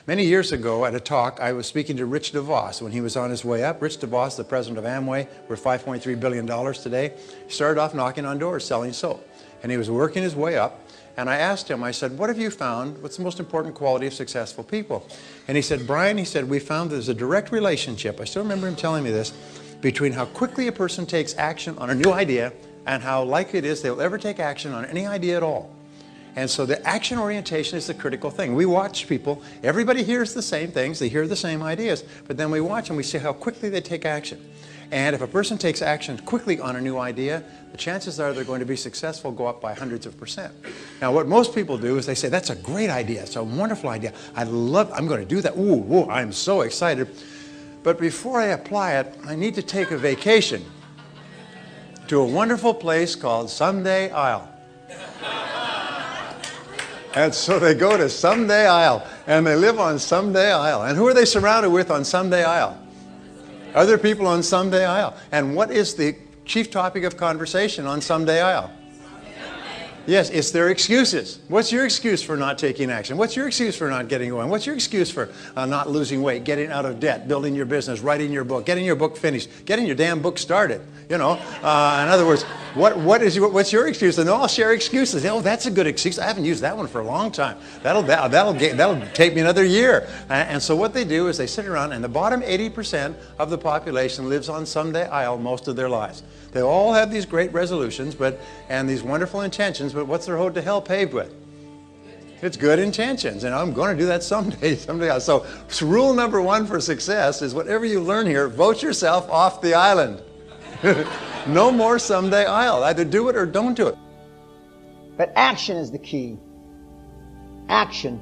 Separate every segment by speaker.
Speaker 1: Many years ago at a talk, I was speaking to Rich DeVos when he was on his way up. Rich DeVos, the president of Amway, worth $5.3 billion today, started off knocking on doors selling soap. And he was working his way up. And I asked him, I said, what have you found? What's the most important quality of successful people? And he said, Brian, he said, we found there's a direct relationship, I still remember him telling me this, between how quickly a person takes action on a new idea and how likely it is they'll ever take action on any idea at all. And so the action orientation is the critical thing. We watch people, everybody hears the same things, they hear the same ideas, but then we watch and we see how quickly they take action. And if a person takes action quickly on a new idea, the chances are they're going to be successful go up by hundreds of %. Now what most people do is they say, that's a great idea, it's a wonderful idea, I'm going to do that, ooh, I'm so excited. But before I apply it, I need to take a vacation to a wonderful place called Someday Isle. And so they go to Someday Isle, and they live on Someday Isle. And who are they surrounded with on Someday Isle? Other people on Someday Isle. And what is the chief topic of conversation on Someday Isle? Yes, it's their excuses. What's your excuse for not taking action? What's your excuse for not getting going? What's your excuse for not losing weight, getting out of debt, building your business, writing your book, getting your book finished, getting your damn book started? You know, in other words, what's your excuse? And they'll all share excuses. Oh, that's a good excuse. I haven't used that one for a long time. That'll take me another year. And so what they do is they sit around, and the bottom 80% of the population lives on Someday Isle most of their lives. They all have these great resolutions and these wonderful intentions, but what's their road to hell paved with? It's good intentions, and I'm going to do that someday. So rule number one for success is whatever you learn here, vote yourself off the island. No more Someday Isle. Either do it or don't do it.
Speaker 2: But action is the key. Action.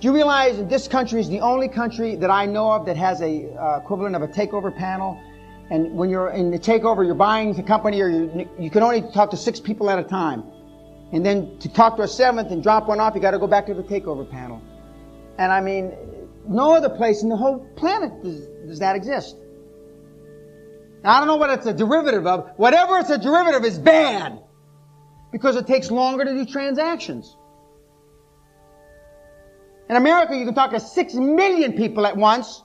Speaker 2: Do you realize that this country is the only country that I know of that has a equivalent of a takeover panel? And when you're in the takeover, you're buying the company, or you can only talk to 6 people at a time. And then to talk to a 7th and drop one off, you got to go back to the takeover panel. And I mean, no other place in the whole planet does that exist. Now, I don't know what it's a derivative of. Whatever it's a derivative is bad, because it takes longer to do transactions. In America, you can talk to 6 million people at once,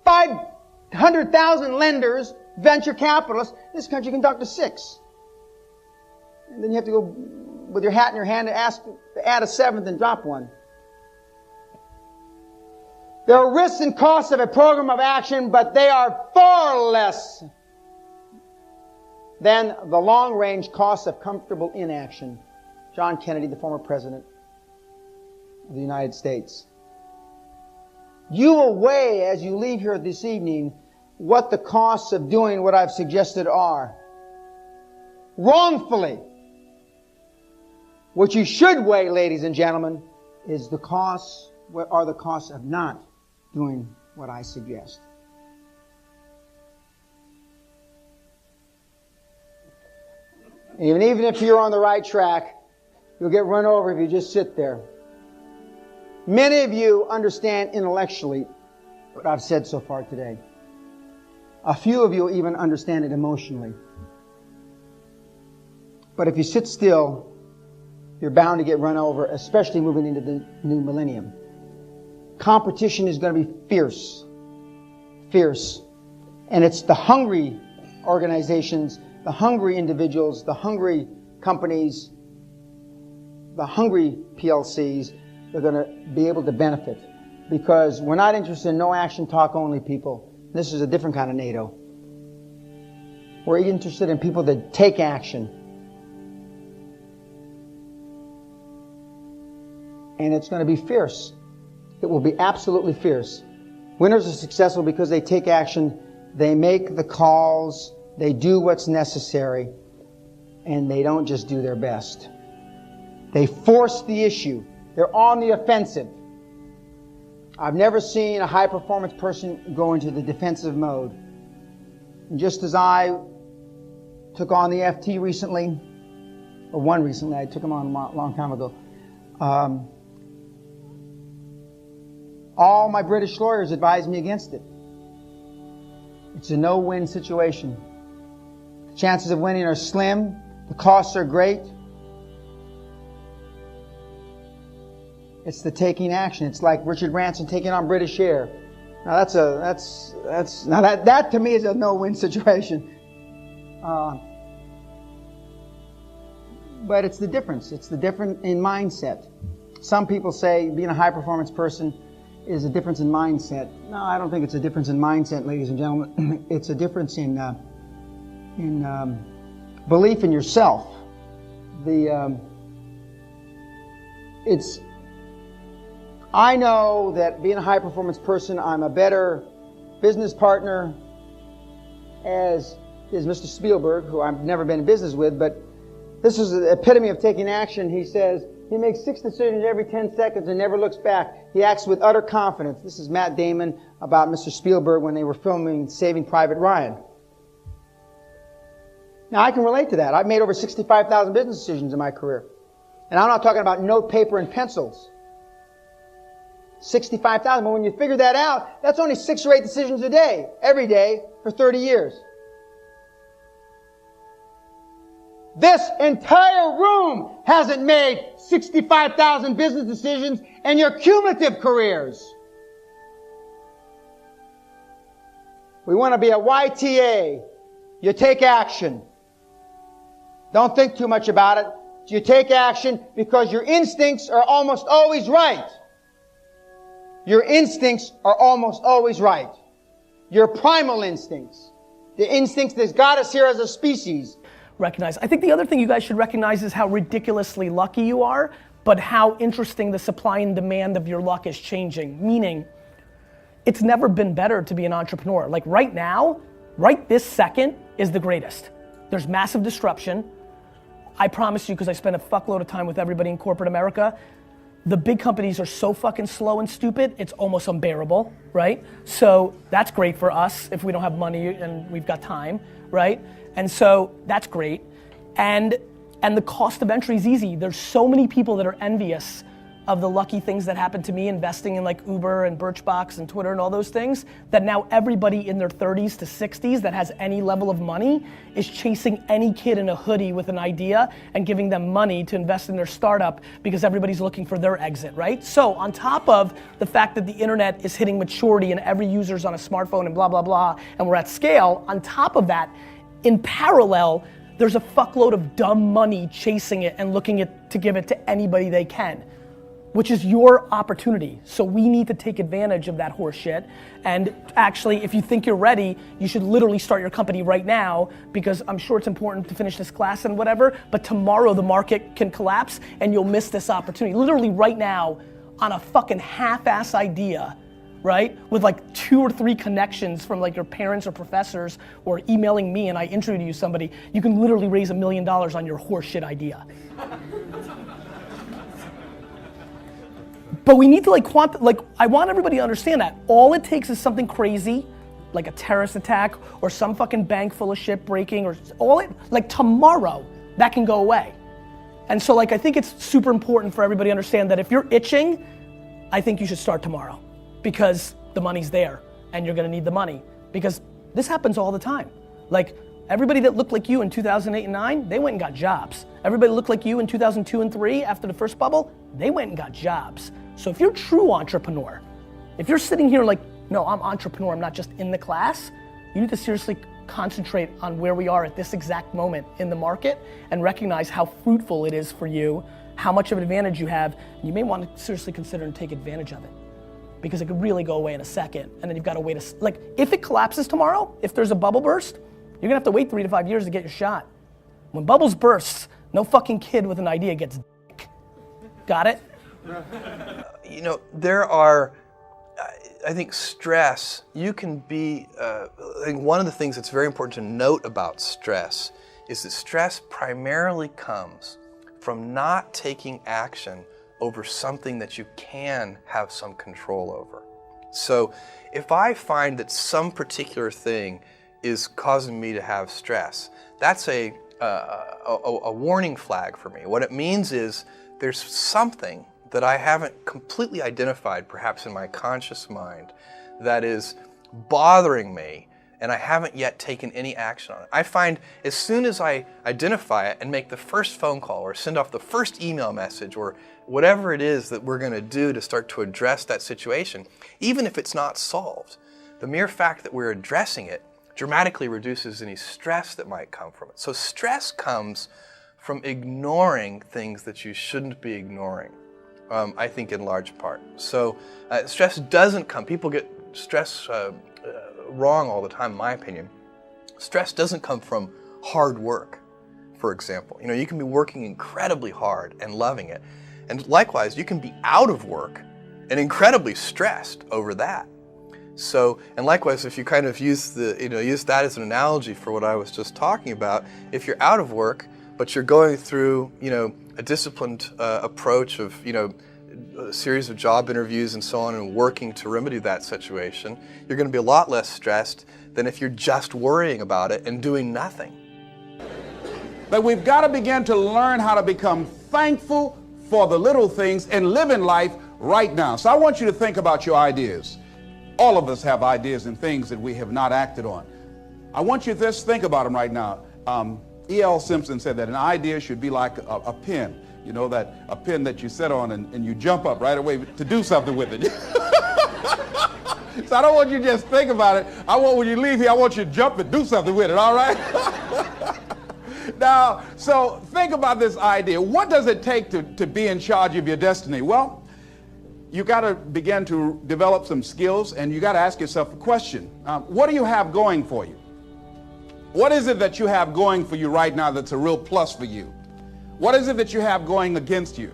Speaker 2: 500,000 lenders, venture capitalists. In this country, you can talk to 6. And then you have to go with your hat in your hand to ask to add a 7th and drop one. There are risks and costs of a program of action, but they are far less than the long-range costs of comfortable inaction. John Kennedy, the former president of the United States. You will weigh as you leave here this evening what the costs of doing what I've suggested are. Wrongfully. What you should weigh, ladies and gentlemen, is the costs, what are the costs of not doing what I suggest. Even if you're on the right track, you'll get run over if you just sit there. Many of you understand intellectually what I've said so far today. A few of you even understand it emotionally. But if you sit still, you're bound to get run over, especially moving into the new millennium. Competition is going to be fierce. Fierce. And it's the hungry organizations, the hungry individuals, the hungry companies, the hungry PLCs that are going to be able to benefit. Because we're not interested in no action, talk only people. This is a different kind of NATO. We're interested in people that take action. And it's going to be fierce. It will be absolutely fierce. Winners are successful because they take action, they make the calls, they do what's necessary, and they don't just do their best. They force the issue. They're on the offensive. I've never seen a high-performance person go into the defensive mode. And just as I took on the FT recently, or one recently, I took him on a long time ago, all my British lawyers advised me against it. It's a no-win situation. The chances of winning are slim. The costs are great. It's the taking action. It's like Richard Branson taking on British Air. Now that to me is a no-win situation. But it's the difference. It's the difference in mindset. Some people say being a high-performance person is a difference in mindset. No, I don't think it's a difference in mindset, ladies and gentlemen. It's a difference in belief in yourself. I know that being a high-performance person, I'm a better business partner, as is Mr. Spielberg, who I've never been in business with, but this is the epitome of taking action. He says he makes 6 decisions every 10 seconds and never looks back. He acts with utter confidence. This is Matt Damon about Mr. Spielberg when they were filming Saving Private Ryan. Now, I can relate to that. I've made over 65,000 business decisions in my career. And I'm not talking about note, paper, and pencils. 65,000. But when you figure that out, that's only 6 or 8 decisions a day, every day, for 30 years. This entire room hasn't made 65,000 business decisions in your cumulative careers. We want to be a YTA. You take action. Don't think too much about it. You take action because your instincts are almost always right. Your instincts are almost always right. Your primal instincts. The instincts that got us here as a species.
Speaker 3: Recognize. I think the other thing you guys should recognize is how ridiculously lucky you are, but how interesting the supply and demand of your luck is changing. Meaning, it's never been better to be an entrepreneur. Like right now, right this second is the greatest. There's massive disruption. I promise you, because I spend a fuckload of time with everybody in corporate America, the big companies are so fucking slow and stupid, it's almost unbearable, right? So that's great for us if we don't have money and we've got time, right? And so that's great. And the cost of entry is easy. There's so many people that are envious of the lucky things that happened to me investing in like Uber and Birchbox and Twitter and all those things, that now everybody in their 30s to 60s that has any level of money is chasing any kid in a hoodie with an idea and giving them money to invest in their startup because everybody's looking for their exit, right? So on top of the fact that the internet is hitting maturity and every user's on a smartphone and blah, blah, blah, and we're at scale, on top of that, in parallel, there's a fuckload of dumb money chasing it and looking to give it to anybody they can, which is your opportunity. So we need to take advantage of that horse shit. And actually, if you think you're ready, you should literally start your company right now, because I'm sure it's important to finish this class and whatever, but tomorrow the market can collapse and you'll miss this opportunity. Literally right now, on a fucking half-ass idea, right? With like 2 or 3 connections from like your parents or professors or emailing me and I introduce you to somebody, you can literally raise $1 million on your horseshit idea. But we need to I want everybody to understand that. All it takes is something crazy, like a terrorist attack or some fucking bank full of shit breaking or tomorrow, that can go away. And so like I think it's super important for everybody to understand that if you're itching, I think you should start tomorrow. Because the money's there and you're gonna need the money. Because this happens all the time. Like everybody that looked like you in 2008 and 9, they went and got jobs. Everybody that looked like you in 2002 and 3 after the first bubble, they went and got jobs. So if you're a true entrepreneur, if you're sitting here like, no, I'm entrepreneur, I'm not just in the class, you need to seriously concentrate on where we are at this exact moment in the market and recognize how fruitful it is for you, how much of an advantage you have, and you may want to seriously consider and take advantage of it. Because it could really go away in a second, and then you've got to wait if it collapses tomorrow, if there's a bubble burst, you're gonna have to wait 3 to 5 years to get your shot. When bubbles burst, no fucking kid with an idea gets dick. Got it?
Speaker 4: You know, there are, I think stress, you can be, I think one of the things that's very important to note about stress is that stress primarily comes from not taking action over something that you can have some control over. So if I find that some particular thing is causing me to have stress, that's a warning flag for me. What it means is there's something that I haven't completely identified, perhaps in my conscious mind, that is bothering me and I haven't yet taken any action on it. I find as soon as I identify it and make the first phone call or send off the first email message or whatever it is that we're going to do to start to address that situation, even if it's not solved, the mere fact that we're addressing it dramatically reduces any stress that might come from it. So stress comes from ignoring things that you shouldn't be ignoring, I think in large part. So stress doesn't come, people get stress wrong all the time in my opinion. Stress doesn't come from hard work, for example. You know, you can be working incredibly hard and loving it. And likewise, you can be out of work and incredibly stressed over that. So, and likewise, if you kind of use that as an analogy for what I was just talking about, if you're out of work, but you're going through, a disciplined approach of, a series of job interviews and so on and working to remedy that situation, you're going to be a lot less stressed than if you're just worrying about it and doing nothing.
Speaker 5: But we've got to begin to learn how to become thankful for the little things and live in life right now. So I want you to think about your ideas. All of us have ideas and things that we have not acted on. I want you to just think about them right now. E.L. Simpson said that an idea should be like a pen. You know, that a pen that you sit on and you jump up right away to do something with it. So I don't want you to just think about it. I want, when you leave here, I want you to jump and do something with it, all right? Now, so think about this idea. What does it take to be in charge of your destiny? Well, you got to begin to develop some skills, and you got to ask yourself a question. What do you have going for you? What is it that you have going for you right now that's a real plus for you? What is it that you have going against you?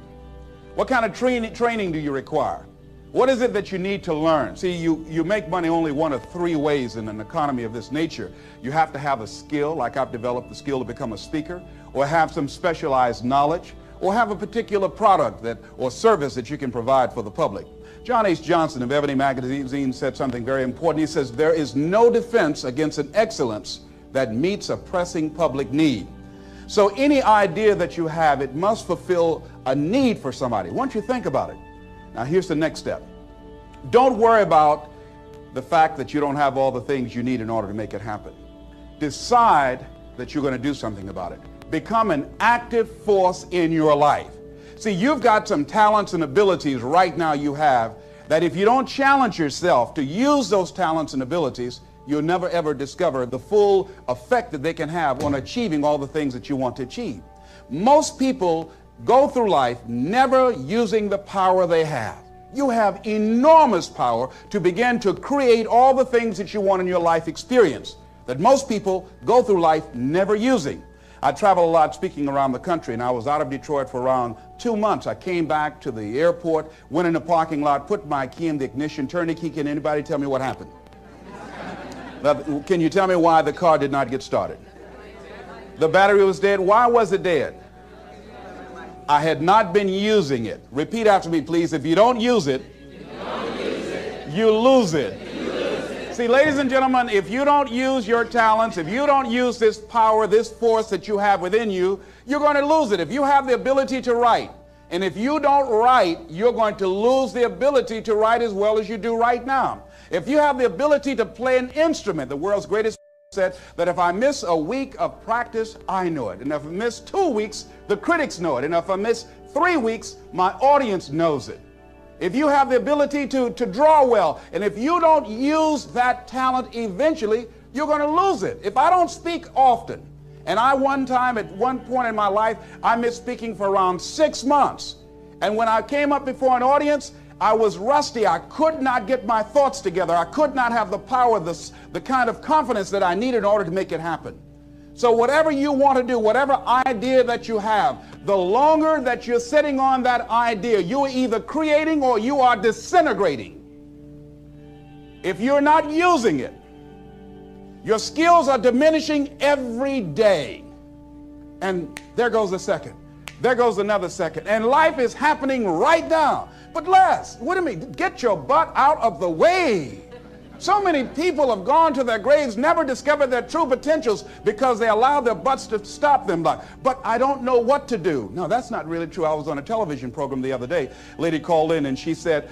Speaker 5: What kind of training do you require? What is it that you need to learn? See, you make money only one of three ways in an economy of this nature. You have to have a skill, like I've developed the skill to become a speaker, or have some specialized knowledge, or have a particular product or service that you can provide for the public. John H. Johnson of Ebony Magazine said something very important. He says, there is no defense against an excellence that meets a pressing public need. So any idea that you have, it must fulfill a need for somebody. Once you think about it. Now here's the next step. Don't worry about the fact that you don't have all the things you need in order to make it happen. Decide that you're going to do something about it. Become an active force in your life. See, you've got some talents and abilities right now you have that if you don't challenge yourself to use those talents and abilities, you'll never ever discover the full effect that they can have on achieving all the things that you want to achieve. Most people go through life never using the power they have. You have enormous power to begin to create all the things that you want in your life experience that most people go through life never using. I travel a lot speaking around the country, and I was out of Detroit for around 2 months. I came back to the airport, went in the parking lot, put my key in the ignition, turned the key. Can anybody tell me what happened? Can you tell me why the car did not get started? The battery was dead. Why was it dead? I had not been using it. Repeat after me, please. If you don't use it, you lose it. See, ladies and gentlemen, if you don't use your talents, if you don't use this power, this force that you have within you, you're going to lose it. If you have the ability to write, and if you don't write, you're going to lose the ability to write as well as you do right now. If you have the ability to play an instrument, the world's greatest said that if I miss a week of practice, I know it. And if I miss 2 weeks, the critics know it. And if I miss 3 weeks, my audience knows it. If you have the ability to draw well, and if you don't use that talent eventually, you're going to lose it. If I don't speak often, and at one point in my life, I missed speaking for around 6 months. And when I came up before an audience, I was rusty. I could not get my thoughts together. I could not have the power, the kind of confidence that I needed in order to make it happen. So whatever you want to do, whatever idea that you have, the longer that you're sitting on that idea, you are either creating or you are disintegrating. If you're not using it, your skills are diminishing every day. And there goes a second. There goes another second. And life is happening right now. But Les, what do you mean? Get your butt out of the way. So many people have gone to their graves, never discovered their true potentials because they allowed their butts to stop them. But I don't know what to do. No, that's not really true. I was on a television program the other day. A lady called in and she said,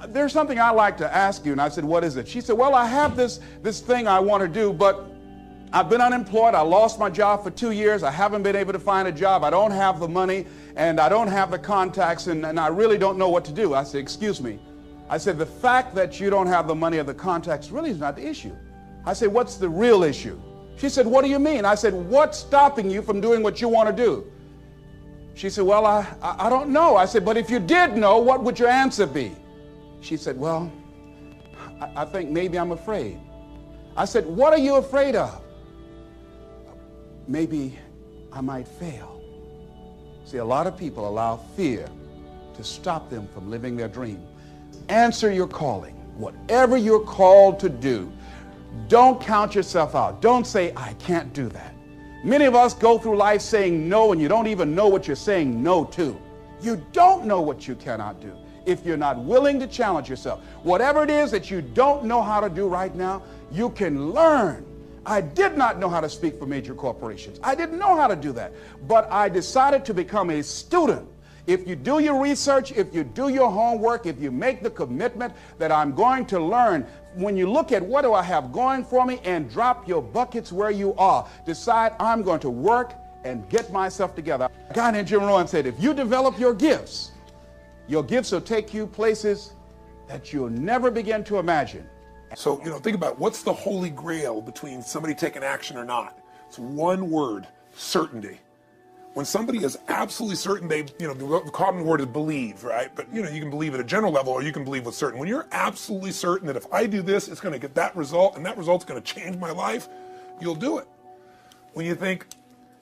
Speaker 5: There's something I'd like to ask you. And I said, what is it? She said, well, I have this thing I want to do, but I've been unemployed. I lost my job for 2 years. I haven't been able to find a job. I don't have the money, and I don't have the contacts, and I really don't know what to do. I said, excuse me. I said, the fact that you don't have the money or the contacts really is not the issue. I said, what's the real issue? She said, what do you mean? I said, what's stopping you from doing what you want to do? She said, well, I don't know. I said, but if you did know, what would your answer be? She said, well, I think maybe I'm afraid. I said, what are you afraid of? Maybe I might fail. See, a lot of people allow fear to stop them from living their dream. Answer your calling. Whatever you're called to do, don't count yourself out. Don't say, I can't do that. Many of us go through life saying no, and you don't even know what you're saying no to. You don't know what you cannot do if you're not willing to challenge yourself. Whatever it is that you don't know how to do right now, you can learn. I did not know how to speak for major corporations. I didn't know how to do that. But I decided to become a student. If you do your research, if you do your homework, if you make the commitment that I'm going to learn, when you look at what do I have going for me and drop your buckets where you are, decide I'm going to work and get myself together. A guy named Jim Rohn said, if you develop your gifts will take you places that you'll never begin to imagine.
Speaker 6: So, think about what's the holy grail between somebody taking action or not. It's one word, certainty. When somebody is absolutely certain, the common word is believe, right? But, you can believe at a general level or you can believe with certain. When you're absolutely certain that if I do this, it's going to get that result and that result's going to change my life, you'll do it. When you think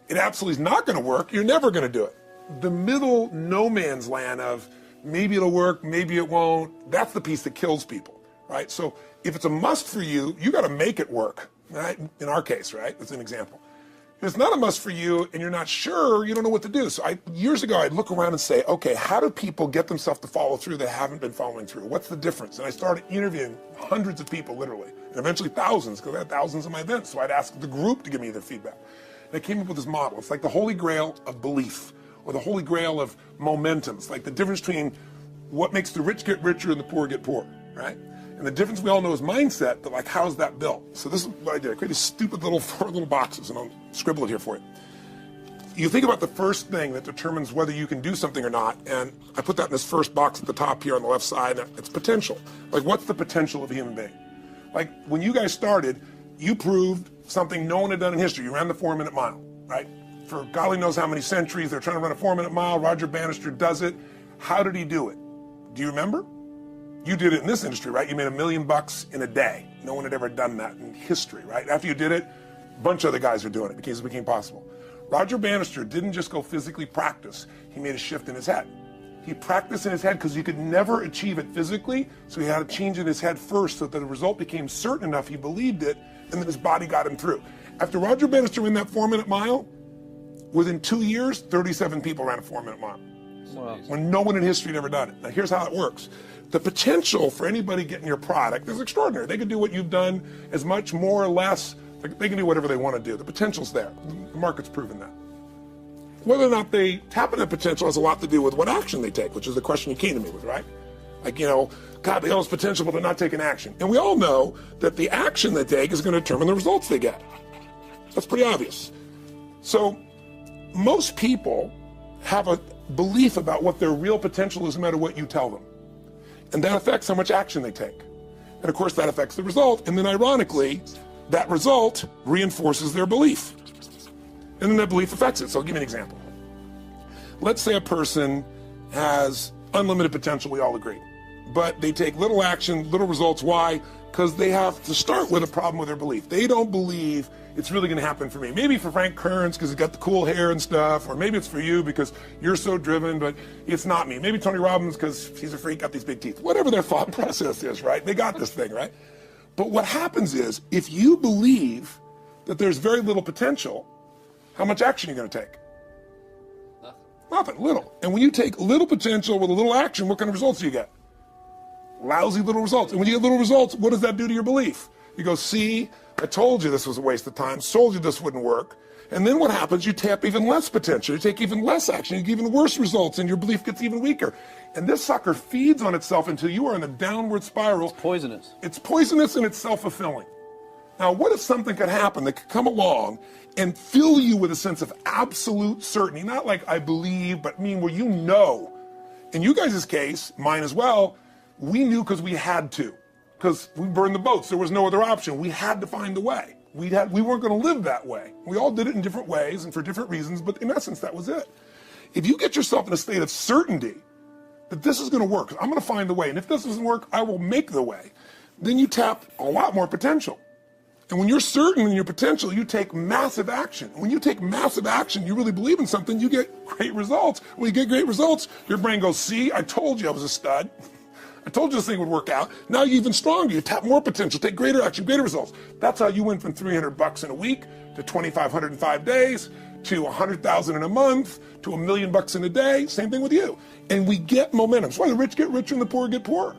Speaker 6: it absolutely is not going to work, you're never going to do it. The middle no man's land of maybe it'll work, maybe it won't, that's the piece that kills people, right? So if it's a must for you, you got to make it work, right? In our case, right? That's an example. If it's not a must for you and you're not sure, you don't know what to do. So years ago, I'd look around and say, okay, how do people get themselves to follow through that haven't been following through? What's the difference? And I started interviewing hundreds of people, literally, and eventually thousands, because I had thousands of my events. So I'd ask the group to give me their feedback. And I came up with this model. It's like the holy grail of belief or the holy grail of momentum. It's like the difference between what makes the rich get richer and the poor get poorer, right? And the difference we all know is mindset, but like, how's that built? So this is what I did. I created stupid four little boxes, and I'll scribble it here for you. You think about the first thing that determines whether you can do something or not, and I put that in this first box at the top here on the left side. It's potential. Like, what's the potential of a human being? Like, when you guys started, you proved something no one had done in history. You ran the 4-minute mile, right? For golly knows how many centuries, they're trying to run a 4-minute mile. Roger Bannister does it. How did he do it? Do you remember? You did it in this industry, right? You made $1 million in a day. No one had ever done that in history, right? After you did it, a bunch of other guys were doing it because it became possible. Roger Bannister didn't just go physically practice. He made a shift in his head. He practiced in his head because he could never achieve it physically, so he had to change in his head first so that the result became certain enough he believed it, and then his body got him through. After Roger Bannister ran that 4-minute mile, within 2 years, 37 people ran a 4-minute mile. Wow. When no one in history had ever done it. Now here's how it works. The potential for anybody getting your product is extraordinary. They can do what you've done as much, more or less. They can do whatever they want to do. The potential's there. The market's proven that. Whether or not they tap into that potential has a lot to do with what action they take, which is the question you came to me with, right? Like, God, they all have potential, but they're not taking action. And we all know that the action they take is going to determine the results they get. That's pretty obvious. So most people have a belief about what their real potential is no matter what you tell them. And that affects how much action they take. And of course that affects the result. And then ironically, that result reinforces their belief. And then that belief affects it. So I'll give you an example. Let's say a person has unlimited potential, we all agree. But they take little action, little results. Why? Because they have to start with a problem with their belief. They don't believe it's really going to happen for me. Maybe for Frank Kearns because he's got the cool hair and stuff, or maybe it's for you because you're so driven, but it's not me. Maybe Tony Robbins because he's a freak, got these big teeth. Whatever their thought process is, right? They got this thing, right? But what happens is, if you believe that there's very little potential, how much action are you going to take? Nothing, little. And when you take little potential with a little action, what kind of results do you get? Lousy little results. And when you get little results, what does that do to your belief? You go, see, I told you this was a waste of time, told you this wouldn't work. And then what happens? You tap even less potential. You take even less action. You get even worse results, and your belief gets even weaker. And this sucker feeds on itself until you are in a downward spiral.
Speaker 7: It's poisonous.
Speaker 6: It's poisonous and it's self-fulfilling. Now, what if something could happen that could come along and fill you with a sense of absolute certainty? Not like I believe, but mean where you know. In you guys' case, mine as well, we knew because we had to. Because we burned the boats. There was no other option. We had to find a way. We weren't going to live that way. We all did it in different ways and for different reasons, but in essence, that was it. If you get yourself in a state of certainty that this is going to work, I'm going to find the way, and if this doesn't work, I will make the way, then you tap a lot more potential. And when you're certain in your potential, you take massive action. When you take massive action, you really believe in something, you get great results. When you get great results, your brain goes, see, I told you I was a stud. I told you this thing would work out. Now you're even stronger. You tap more potential, take greater action, greater results. That's how you went from $300 in a week to $2,500 in 5 days to $100,000 in a month to $1 million in a day. Same thing with you. And we get momentum. That's why the rich get richer and the poor get poorer.